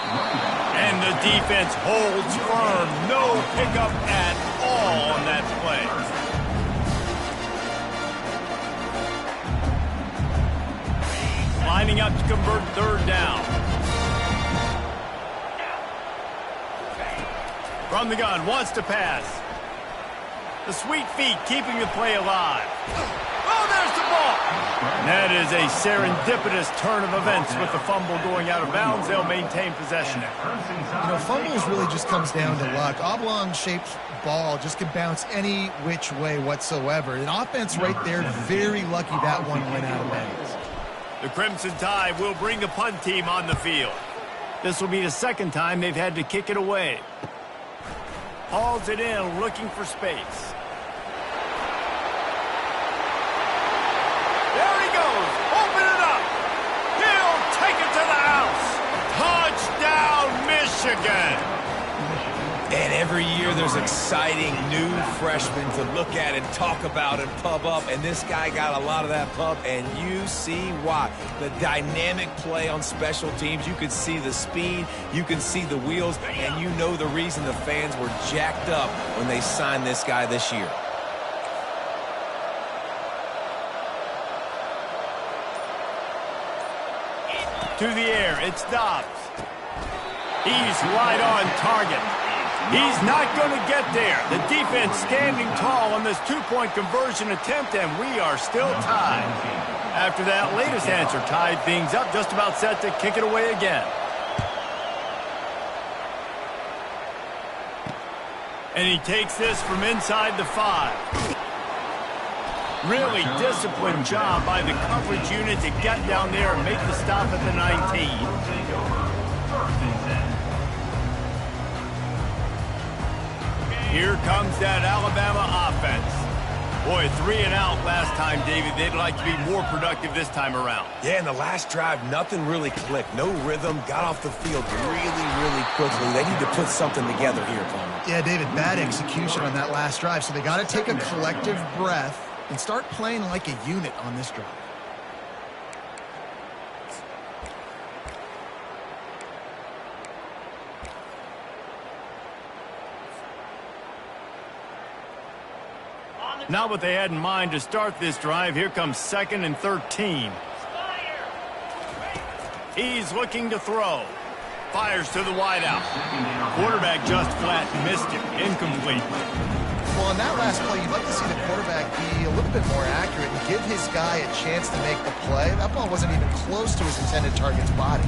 And the defense holds firm. No pickup at all on that play. Lining up to convert 3rd down. From the gun, wants to pass. The sweet feet keeping the play alive. Oh, there's the ball. That is a serendipitous turn of events with the fumble going out of bounds. They'll maintain possession. You know, fumbles really just comes down to luck. Oblong-shaped ball just can bounce any which way whatsoever. An offense right there, very lucky that one went out of bounds. The Crimson Tide will bring the punt team on the field. This will be the 2nd time they've had to kick it away. Hauls it in, looking for space. There he goes. Open it up. He'll take it to the house. Touchdown, Michigan. And every year there's exciting new freshmen to look at and talk about and pub up. And this guy got a lot of that pub, and you see why. The dynamic play on special teams. You could see the speed. You can see the wheels. And you know the reason the fans were jacked up when they signed this guy this year. To the air, it's Dobbs. He's right on target. He's not going to get there. The defense standing tall on this 2-point conversion attempt, and we are still tied. After that latest answer tied things up, just about set to kick it away again. And he takes this from inside the 5. Really disciplined job by the coverage unit to get down there and make the stop at the 19. Here comes that Alabama offense. Boy, 3 and out last time, David. They'd like to be more productive this time around. Yeah, in the last drive, nothing really clicked. No rhythm, got off the field really quickly. They need to put something together here, Palmer. Yeah, David, bad execution on that last drive, so they got to take a collective breath and start playing like a unit on this drive. Not what they had in mind to start this drive. Here comes 2nd and 13. He's looking to throw. Fires to the wideout. Quarterback just flat missed him. Incomplete. Well, on that last play, you'd like to see the quarterback be a little bit more accurate and give his guy a chance to make the play. That ball wasn't even close to his intended target's body.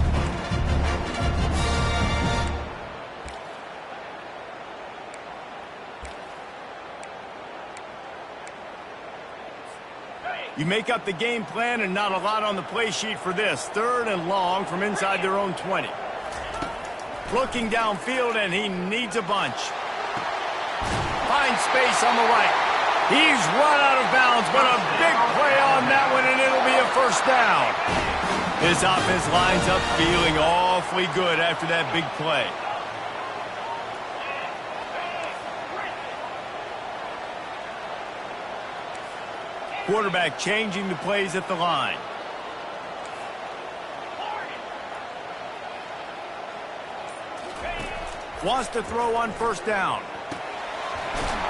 You make up the game plan and not a lot on the play sheet for this. 3rd and long from inside their own 20. Looking downfield, and he needs a bunch. Finds space on the right. He's run out of bounds, but a big play on that one, and it'll be a 1st down. His offense lines up feeling awfully good after that big play. Quarterback changing the plays at the line. Wants to throw on 1st down.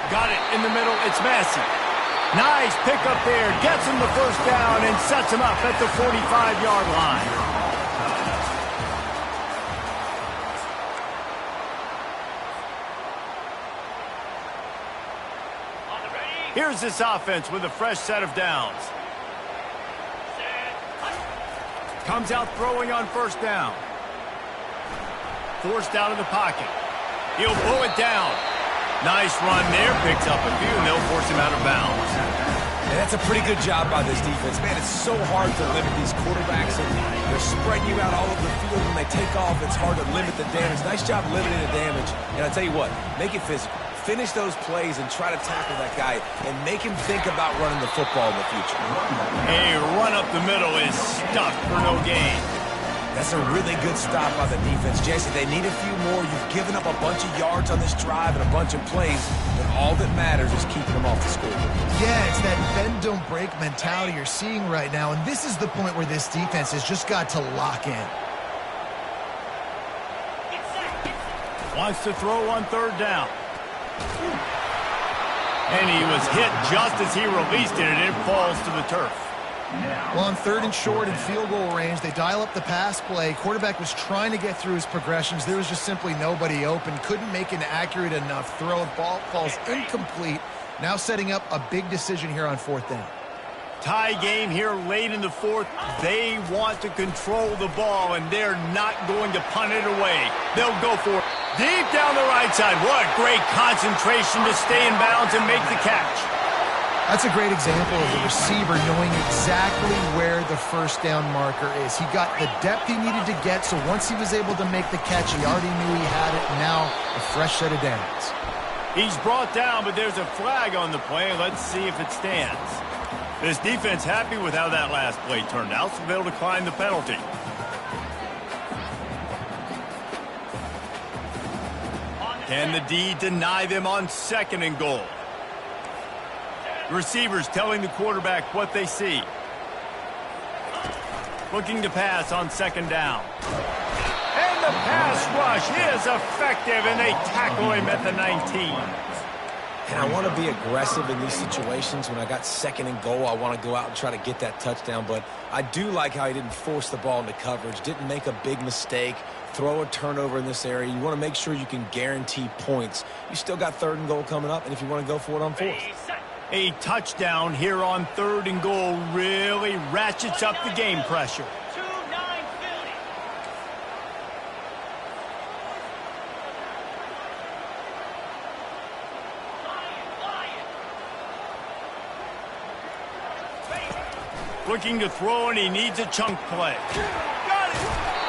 Got it in the middle. It's Massey. Nice pickup there. Gets him the 1st down and sets him up at the 45-yard line. Here's this offense with a fresh set of downs. Comes out throwing on 1st down. forced out of the pocket. He'll pull it down. Nice run there. Picks up a few, and they'll force him out of bounds. And that's a pretty good job by this defense. Man, it's so hard to limit these quarterbacks, and they're spreading you out all over the field. When they take off, it's hard to limit the damage. Nice job limiting the damage. And I'll tell you what, make it physical. Finish those plays and try to tackle that guy and make him think about running the football in the future. A run up the middle is stuffed for no gain. That's a really good stop by the defense. Jesse, they need a few more. You've given up a bunch of yards on this drive and a bunch of plays, but all that matters is keeping them off the scoreboard. Yeah, it's that bend, don't break mentality you're seeing right now, and this is the point where this defense has just got to lock in. Wants to throw on third down. And he was hit just as he released it, and it falls to the turf. Well, on third and short and field goal range, they dial up the pass play. Quarterback was trying to get through his progressions. There was just simply nobody open. Couldn't make an accurate enough throw. Ball falls incomplete. Now setting up a big decision here on fourth down. Tie game here late in the fourth. They want to control the ball, and they're not going to punt it away. They'll go for it. Deep down the right side. What great concentration to stay in bounds and make the catch. That's a great example of the receiver knowing exactly where the first down marker is. He got the depth he needed to get, so once he was able to make the catch, he already knew he had it. Now, a fresh set of downs. He's brought down, but there's a flag on the play. Let's see if it stands. This defense happy with how that last play turned out, so they'll decline the penalty. Can the D deny them on second and goal? Receivers telling the quarterback what they see. Looking to pass on second down. And the pass rush is effective, and they tackle him at the 19. And I want to be aggressive in these situations. When I got second and goal, I want to go out and try to get that touchdown. But I do like how he didn't force the ball into coverage, didn't make a big mistake, throw a turnover in this area. You want to make sure you can guarantee points. You still got third and goal coming up, and if you want to go for it on fourth. A touchdown here on third and goal really ratchets up the game pressure. Looking to throw, and he needs a chunk play.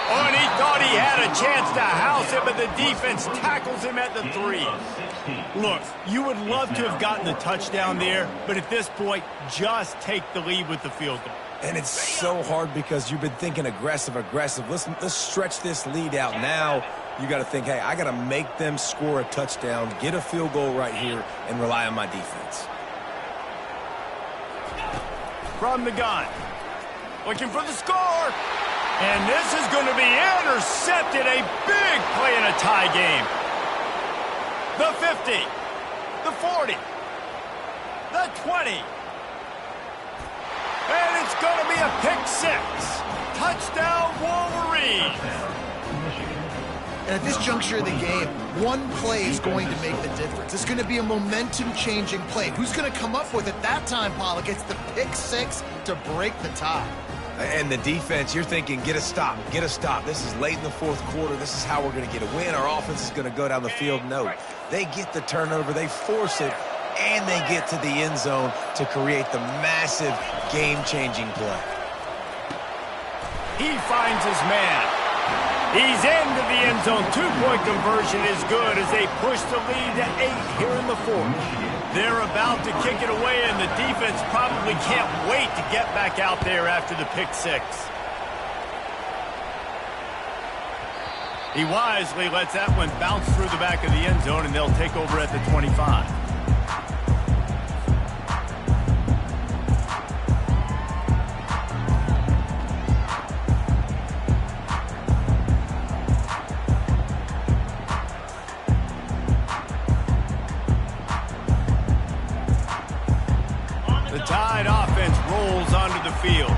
Oh, and he thought he had a chance to house him, but the defense tackles him at the 3. Look, you would love to have gotten the touchdown there, but at this point, just take the lead with the field goal. And it's so hard because you've been thinking aggressive. Listen, let's stretch this lead out. Now you got to think, hey, I got to make them score a touchdown, get a field goal right here, and rely on my defense. From the gun. Looking for the score. And this is going to be intercepted. A big play in a tie game. The 50. The 40. The 20. And it's going to be a pick 6. Touchdown Wolverines. And at this juncture of the game, one play is going to make the difference. It's going to be a momentum-changing play. Who's going to come up with it that time, Pollock? It's the pick 6 to break the tie. And the defense, you're thinking, get a stop, get a stop. This is late in the fourth quarter. This is how we're going to get a win. Our offense is going to go down the field. No, they get the turnover, they force it, and they get to the end zone to create the massive game-changing play. He finds his man. He's into the end zone. Two-point conversion is good as they push the lead to 8 here in the fourth. They're about to kick it away, and the defense probably can't wait to get back out there after the pick 6. He wisely lets that one bounce through the back of the end zone, and they'll take over at the 25. The Tide offense rolls onto the field.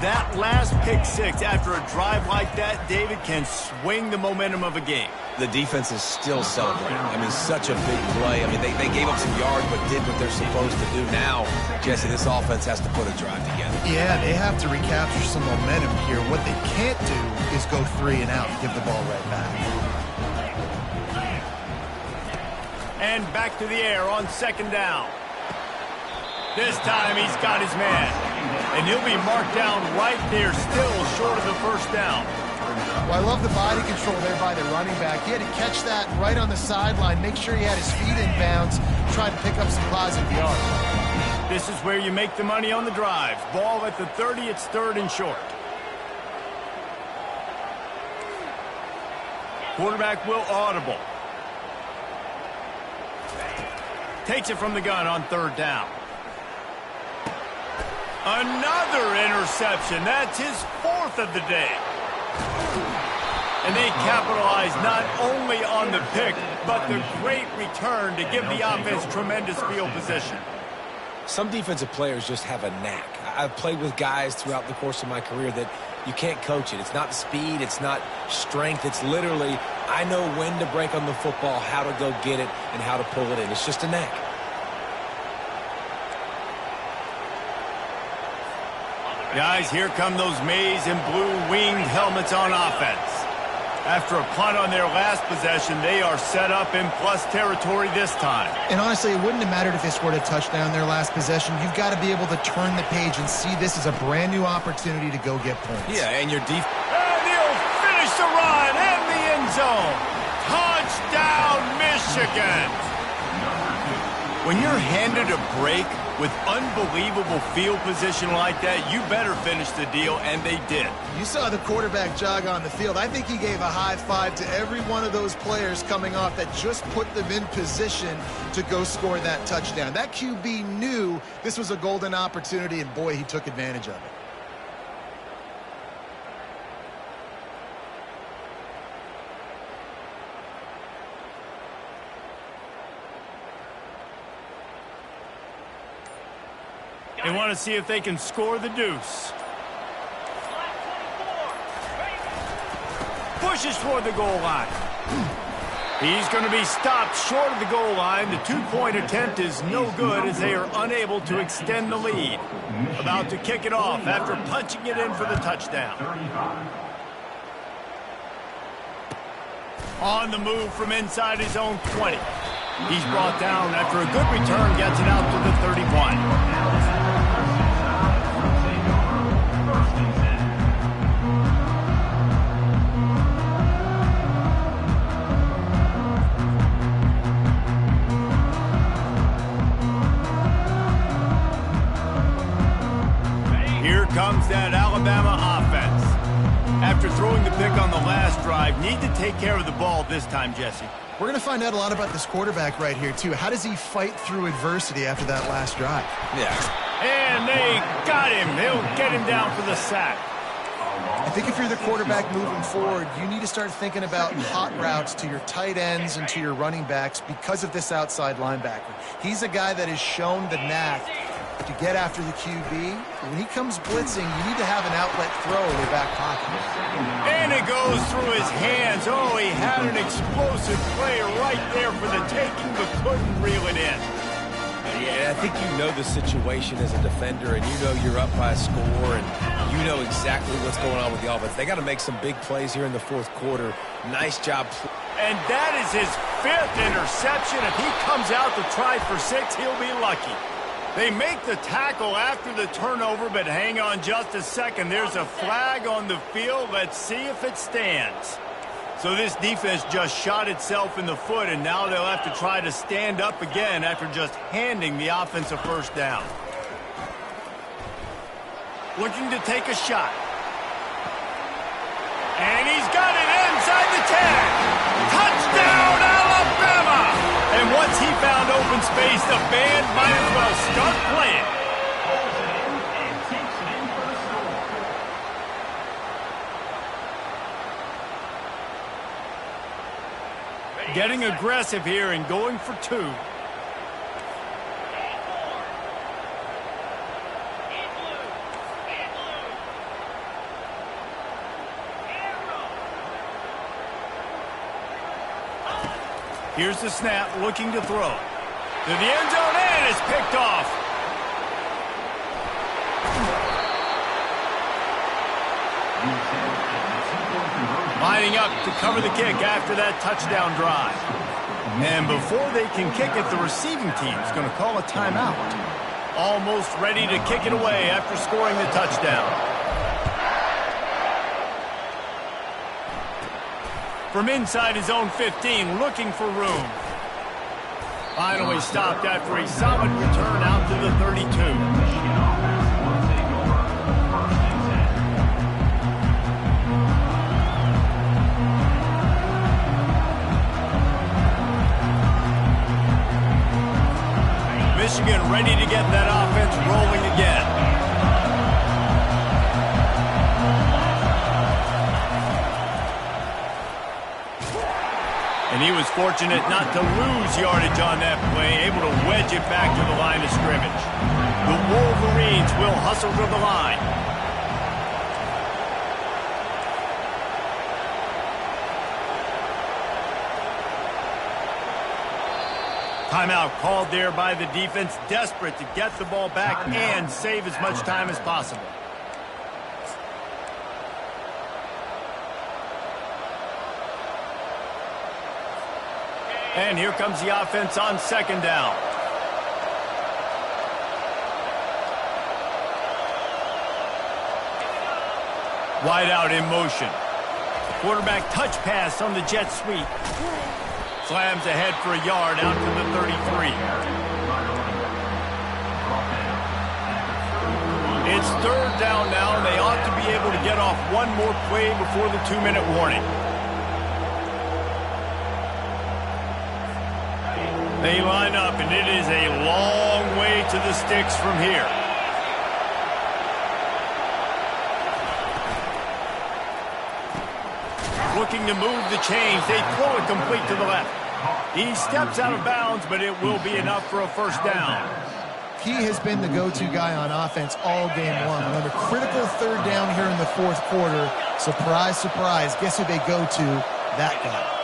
That last pick six after a drive like that, David, can swing the momentum of a game. The defense is still celebrating. I mean, such a big play. I mean, they gave up some yards but did what they're supposed to do. Now, Jesse, this offense has to put a drive together. Yeah, they have to recapture some momentum here. What they can't do is go 3 and out and give the ball right back. And back to the air on second down. This time he's got his man. And he'll be marked down right there, still short of the first down. Well, I love the body control there by the running back. He had to catch that right on the sideline, make sure he had his feet in bounds, try to pick up some positive yards. This is where you make the money on the drives. Ball at the 30, it's 3rd and short. Quarterback will audible. Takes it from the gun on 3rd down. Another interception. That's his 4th of the day. And they capitalize not only on the pick, but the great return to give the offense tremendous field position. Some defensive players just have a knack. I've played with guys throughout the course of my career that you can't coach it. It's not speed. It's not strength. It's literally, I know when to break on the football, how to go get it, and how to pull it in. It's just a knack. Guys, here come those maize and blue winged helmets on offense. After a punt on their last possession, they are set up in plus territory this time. And honestly, it wouldn't have mattered if they scored a touchdown their last possession. You've got to be able to turn the page and see this as a brand new opportunity to go get points. Yeah, and your defense. And he'll finish the run in the end zone. Touchdown, Michigan. When you're handed a break with unbelievable field position like that, you better finish the deal, and they did. You saw the quarterback jog on the field. I think he gave a high five to every one of those players coming off that just put them in position to go score that touchdown. That QB knew this was a golden opportunity, and boy, he took advantage of it. They want to see if they can score the deuce. Pushes toward the goal line. He's going to be stopped short of the goal line. The two-point attempt is no good as they are unable to extend the lead. About to kick it off after punching it in for the touchdown. On the move from inside his own 20. He's brought down after a good return, gets it out to the 31. Here comes that Alabama offense. After throwing the pick on the last drive, need to take care of the ball this time, Jesse. We're going to find out a lot about this quarterback right here, too. How does he fight through adversity after that last drive? Yeah. And they got him. They'll get him down for the sack. I think if you're the quarterback moving forward, you need to start thinking about hot routes to your tight ends and to your running backs because of this outside linebacker. He's a guy that has shown the knack to get after the QB. When he comes blitzing, you need to have an outlet throw in your back pocket. And it goes through his hands. Oh, he had an explosive play right there for the taking, but couldn't reel it in. Yeah, I think you know the situation as a defender, and you know you're up by a score, and you know exactly what's going on with the offense. They got to make some big plays here in the fourth quarter. Nice job. And that is his 5th interception. If he comes out to try for 6, he'll be lucky. They make the tackle after the turnover, but hang on just a second. There's a flag on the field. Let's see if it stands. So this defense just shot itself in the foot, and now they'll have to try to stand up again after just handing the offense a first down. Looking to take a shot. And he's got it inside the 10. Touchdown, Alabama! And once he found open space, the band might as well start playing. Getting aggressive here and going for 2. Here's the snap, looking to throw. To the end zone, and it's picked off. Lining up to cover the kick after that touchdown drive. And before they can kick it, the receiving team is going to call a timeout. Almost ready to kick it away after scoring the touchdown. From inside his own 15, looking for room. Finally stopped after a solid return out to the 32. Michigan ready to get that offense rolling again. And he was fortunate not to lose yardage on that play, able to wedge it back to the line of scrimmage. The Wolverines will hustle to the line. Timeout called there by the defense, desperate to get the ball back and save as much time as possible. And here comes the offense on second down. Wide out in motion. Quarterback touch pass on the jet sweep. Slams ahead for a yard out to the 33. It's third down now, and they ought to be able to get off one more play before the 2-minute warning. They line up, and it is a long way to the sticks from here. Looking to move the chains. They throw it complete to the left. He steps out of bounds, but it will be enough for a first down. He has been the go-to guy on offense all game long. Another critical third down here in the fourth quarter. Surprise, surprise. Guess who they go to? That guy.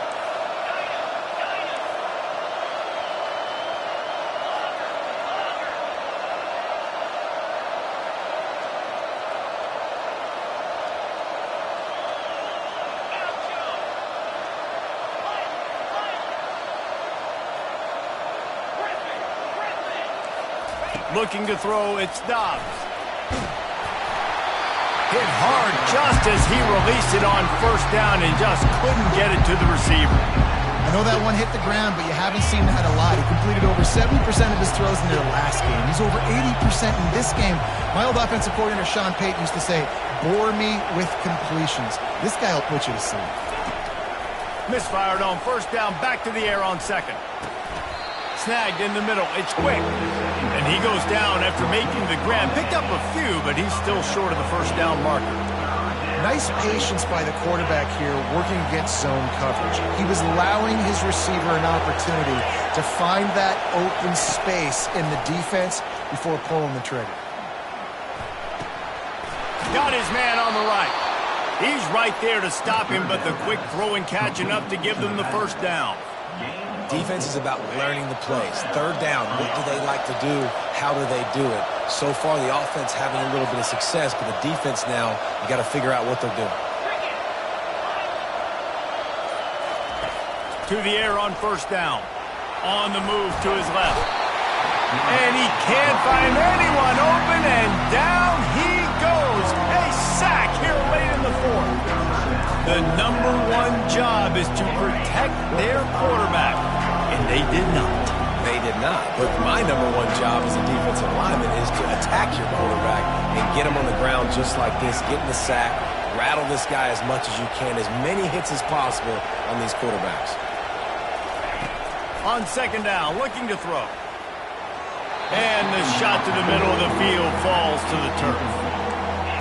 Looking to throw, it's Dobbs. Hit hard just as he released it on first down and just couldn't get it to the receiver. I know that one hit the ground, but you haven't seen that a lot. He completed over 70% of his throws in their last game. He's over 80% in this game. My old offensive coordinator, Sean Payton, used to say, bore me with completions. This guy will put you to sleep. Misfired on first down, back to the air on second. Snagged in the middle. It's quick. And he goes down after making the grab. Picked up a few, but he's still short of the first down marker. Nice patience by the quarterback here working against zone coverage. He was allowing his receiver an opportunity to find that open space in the defense before pulling the trigger. Got his man on the right. He's right there to stop him, but the quick throw and catch enough to give them the first down. Defense is about learning the plays. Third down, what do they like to do? How do they do it? So far, the offense having a little bit of success, but the defense now, you got to figure out what they're doing. To the air on first down. On the move to his left. And he can't find anyone open, and down he goes. A sack here late in the fourth. The number one job is to protect their quarterback, and they did not. They did not. But my number one job as a defensive lineman is to attack your quarterback and get him on the ground just like this, get in the sack, rattle this guy as much as you can, as many hits as possible on these quarterbacks. On second down, looking to throw. And the shot to the middle of the field falls to the turf.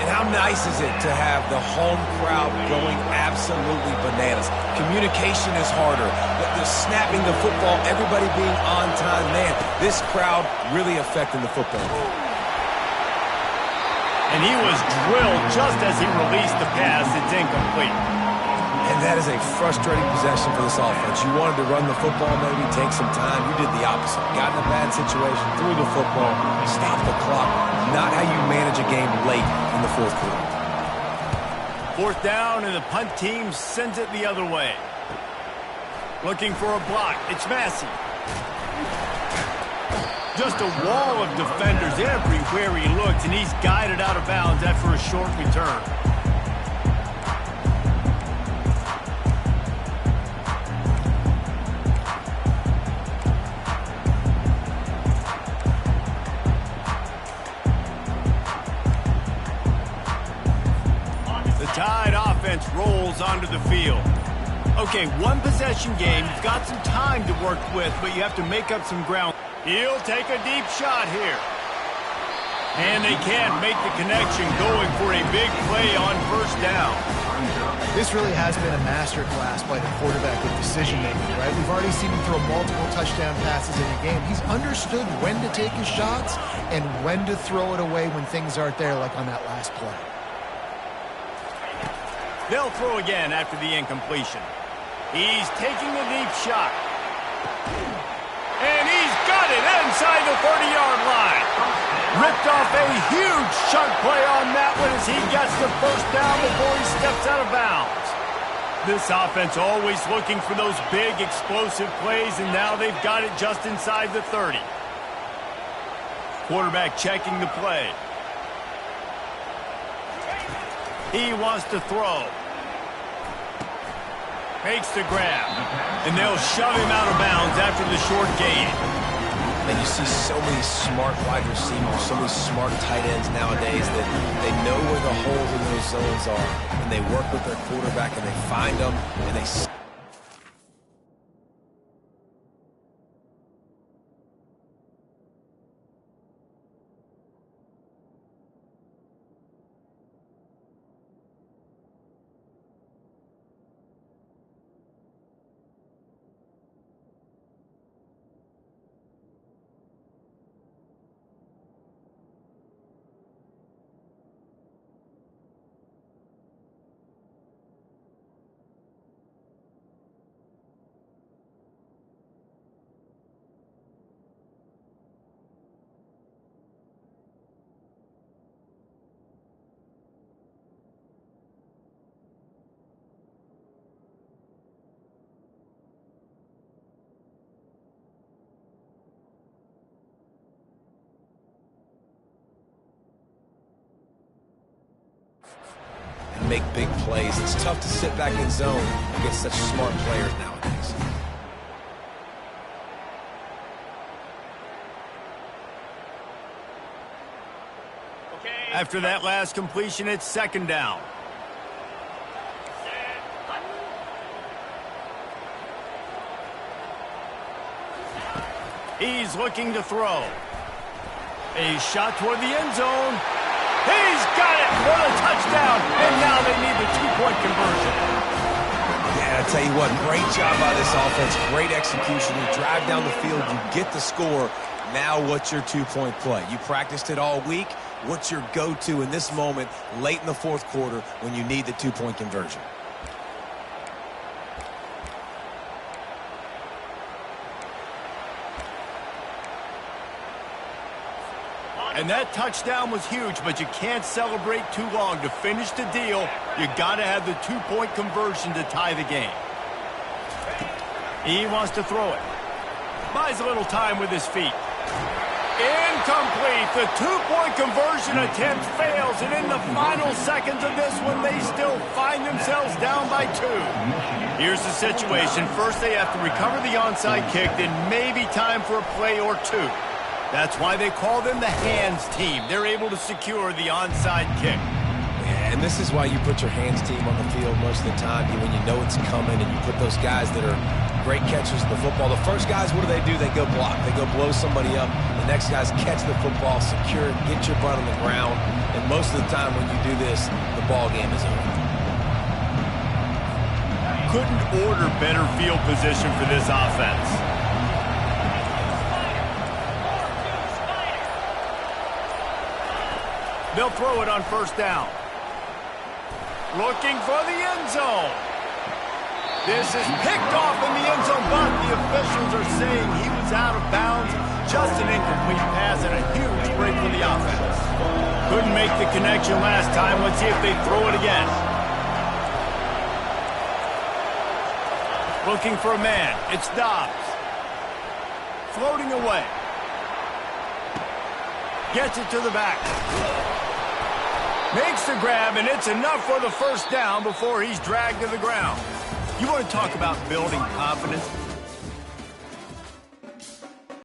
And how nice is it to have the home crowd going absolutely bananas? Communication is harder. The snapping the football, everybody being on time. Man, this crowd really affecting the football. And he was drilled just as he released the pass. It's incomplete. And That is a frustrating possession for this offense. You wanted to run the football, maybe take some time. You did the opposite. Got in a bad situation, threw the football, stopped the clock. Not how you manage a game late in the fourth quarter. Fourth down, and the punt team sends it the other way. Looking for a block. It's Massey. Just a wall of defenders everywhere he looks, and he's guided out of bounds after a short return. The Tide offense rolls onto the field. Okay, one possession game. You've got some time to work with, but you have to make up some ground. He'll take a deep shot here. And they can't make the connection, going for a big play on first down. This really has been a masterclass by the quarterback with decision-making, right? We've already seen him throw multiple touchdown passes in a game. He's understood when to take his shots and when to throw it away when things aren't there, like on that last play. They'll throw again after the incompletion. He's taking a deep shot. And he's got it inside the 30-yard line. Ripped off a huge chunk play on that one as he gets the first down before he steps out of bounds. This offense always looking for those big explosive plays, and now they've got it just inside the 30. Quarterback checking the play. He wants to throw. Makes the grab. And they'll shove him out of bounds after the short gain. And you see so many smart wide receivers, so many smart tight ends nowadays that they know where the holes in those zones are, and they work with their quarterback, and they find them, and they... make big plays. It's tough to sit back in zone against such smart players nowadays. After that last completion, it's second down. He's looking to throw. A shot toward the end zone. He's got it for the touchdown, and now they need the two-point conversion. Yeah, I tell you what, great job by this offense, great execution. You drive down the field, you get the score. Now what's your two-point play? You practiced it all week. What's your go-to in this moment late in the fourth quarter when you need the two-point conversion? And that touchdown was huge, but you can't celebrate too long. To finish the deal, you got to have the two-point conversion to tie the game. He wants to throw it. Buys a little time with his feet. Incomplete. The two-point conversion attempt fails, and in the final seconds of this one, they still find themselves down by 2. Here's the situation. First, they have to recover the onside kick, then maybe time for a play or two. That's why they call them the hands team. They're able to secure the onside kick. And this is why you put your hands team on the field most of the time when you know it's coming, and you put those guys that are great catchers of the football. The first guys, what do? They go block. They go blow somebody up. The next guys catch the football, secure it, get your butt on the ground. And most of the time when you do this, the ball game is over. Couldn't order better field position for this offense. They'll throw it on first down. Looking for the end zone. This is picked off in the end zone, but the officials are saying he was out of bounds. Just an incomplete pass and a huge break for the offense. Couldn't make the connection last time. Let's see if they throw it again. Looking for a man. It's Dobbs. Floating away. Gets it to the back. Makes the grab, and it's enough for the first down before he's dragged to the ground. You want to talk about building confidence?